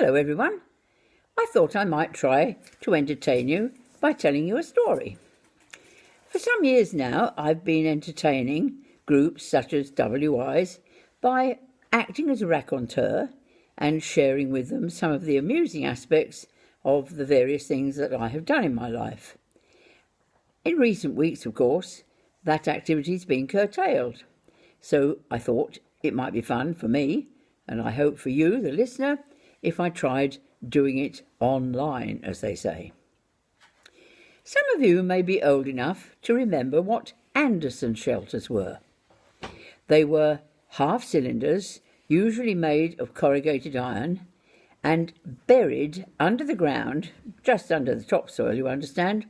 Hello everyone. I thought I might try to entertain you by telling you a story. For some years now I've been entertaining groups such as WIs by acting as a raconteur and sharing with them some of the amusing aspects of the various things that I have done in my life. In recent weeks, of course, that activity's been curtailed, so I thought it might be fun for me, and I hope for you, the listener, if I tried doing it online, as they say. Some of you may be old enough to remember what Anderson shelters were. They were half cylinders, usually made of corrugated iron, and buried under the ground, just under the topsoil, you understand,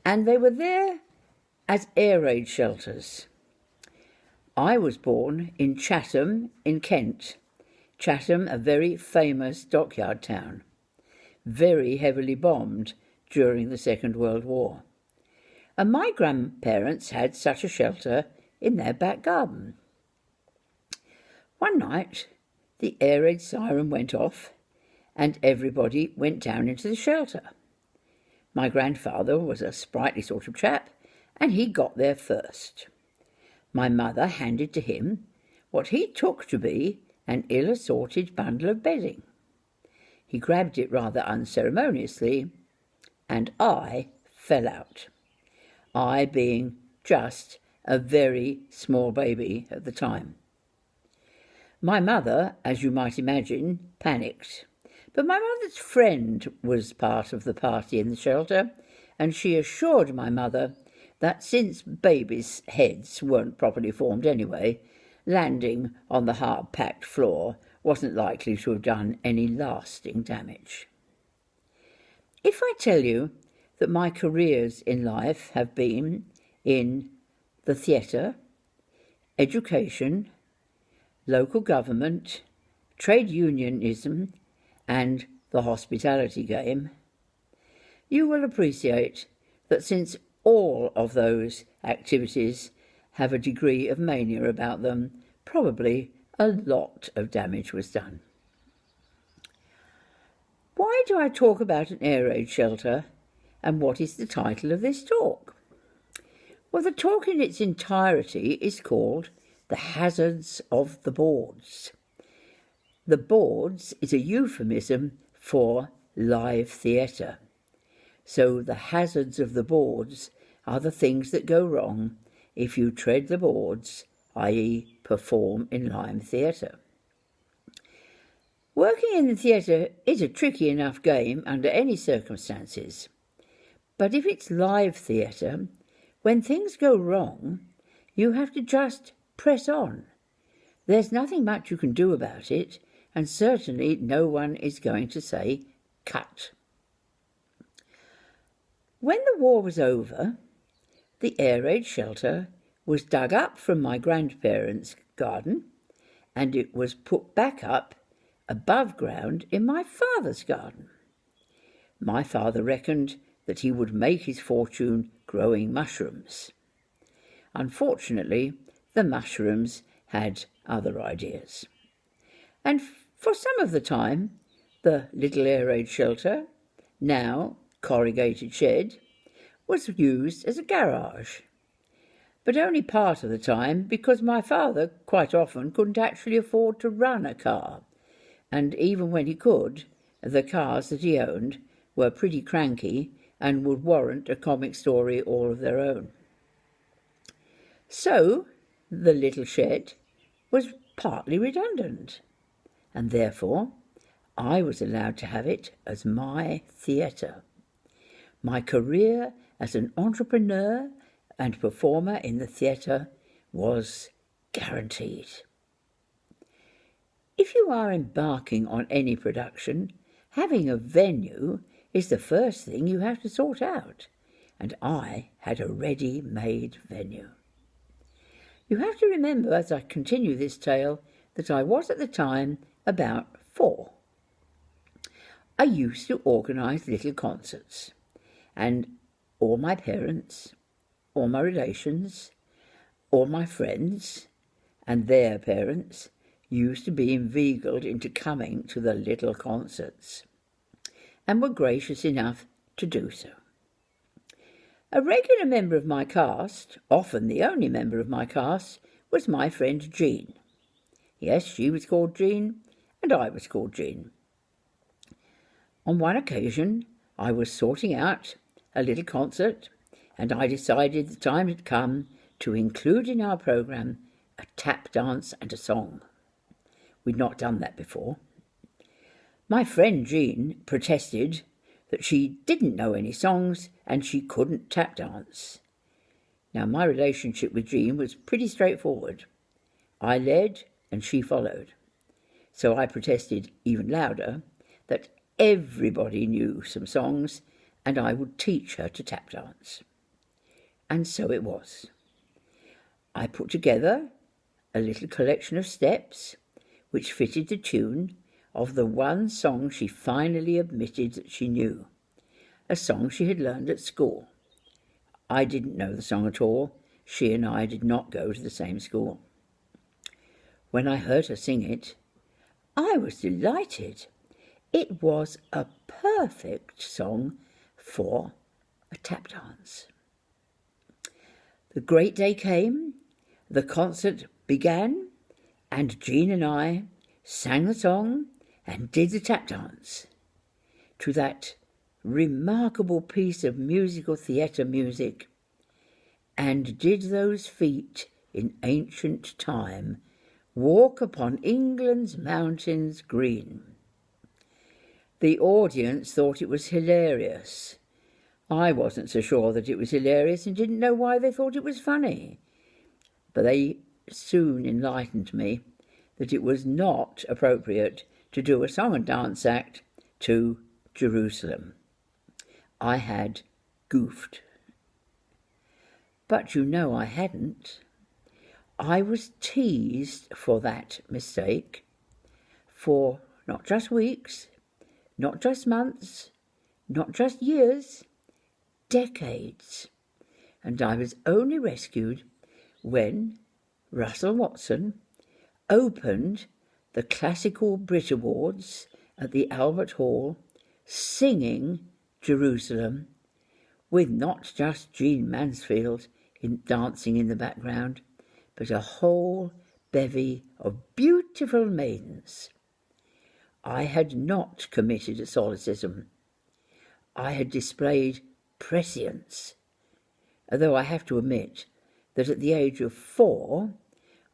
and they were there as air raid shelters. I was born in Chatham in Kent. Chatham, a very famous dockyard town, very heavily bombed during the Second World War. And my grandparents had such a shelter in their back garden. One night, the air raid siren went off and everybody went down into the shelter. My grandfather was a sprightly sort of chap, and he got there first. My mother handed to him what he took to be an ill-assorted bundle of bedding. He grabbed it rather unceremoniously, and I fell out, I being just a very small baby at the time. My mother, as you might imagine, panicked, but my mother's friend was part of the party in the shelter, and she assured my mother that since babies' heads weren't properly formed anyway, landing on the hard-packed floor wasn't likely to have done any lasting damage. If I tell you that my careers in life have been in the theatre, education, local government, trade unionism, and the hospitality game, you will appreciate that since all of those activities have a degree of mania about them, probably a lot of damage was done. Why do I talk about an air raid shelter, and what is the title of this talk? Well, the talk in its entirety is called The Hazards of the Boards. The boards is a euphemism for live theatre. So the hazards of the boards are the things that go wrong if you tread the boards, i.e. perform in live theatre. Working in the theatre is a tricky enough game under any circumstances. But if it's live theatre, when things go wrong, you have to just press on. There's nothing much you can do about it, and certainly no one is going to say, cut. When the war was over, the air raid shelter was dug up from my grandparents' garden, and it was put back up above ground in my father's garden. My father reckoned that he would make his fortune growing mushrooms. Unfortunately, the mushrooms had other ideas. And for some of the time, the little air raid shelter, now corrugated shed, was used as a garage. But only part of the time, because my father quite often couldn't actually afford to run a car, and even when he could, the cars that he owned were pretty cranky and would warrant a comic story all of their own. So the little shed was partly redundant, and therefore I was allowed to have it as my theatre. My career as an entrepreneur and performer in the theatre was guaranteed. If you are embarking on any production, having a venue is the first thing you have to sort out, and I had a ready-made venue. You have to remember, as I continue this tale, that I was at the time about 4. I used to organise little concerts, and all my parents, all my relations, all my friends, and their parents used to be inveigled into coming to the little concerts, and were gracious enough to do so. A regular member of my cast, often the only member of my cast, was my friend Jean. Yes, she was called Jean, and I was called Jean. On one occasion, I was sorting out a little concert, and I decided the time had come to include in our programme a tap dance and a song. We'd not done that before. My friend Jean protested that she didn't know any songs and she couldn't tap dance. Now, my relationship with Jean was pretty straightforward. I led and she followed. So I protested even louder that everybody knew some songs and I would teach her to tap dance. And so it was. I put together a little collection of steps which fitted the tune of the one song she finally admitted that she knew, a song she had learned at school. I didn't know the song at all. She and I did not go to the same school. When I heard her sing it, I was delighted. It was a perfect song for a tap dance. The great day came, the concert began, and Jean and I sang the song and did the tap dance to that remarkable piece of musical theatre music, and did those feet in ancient time walk upon England's mountains green. The audience thought it was hilarious. I wasn't so sure that it was hilarious and didn't know why they thought it was funny. But they soon enlightened me that it was not appropriate to do a song and dance act to Jerusalem. I had goofed. But you know I hadn't. I was teased for that mistake for not just weeks, not just months, not just years, decades. And I was only rescued when Russell Watson opened the Classical Brit Awards at the Albert Hall singing Jerusalem, with not just Jean Mansfield dancing in the background, but a whole bevy of beautiful maidens. I had not committed a solecism. I had displayed prescience, although I have to admit that at the age of 4,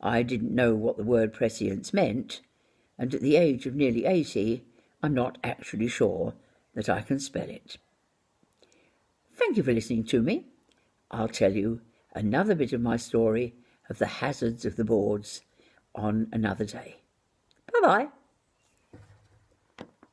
I didn't know what the word prescience meant, and at the age of nearly 80, I'm not actually sure that I can spell it. Thank you for listening to me. I'll tell you another bit of my story of the hazards of the boards on another day. Bye-bye.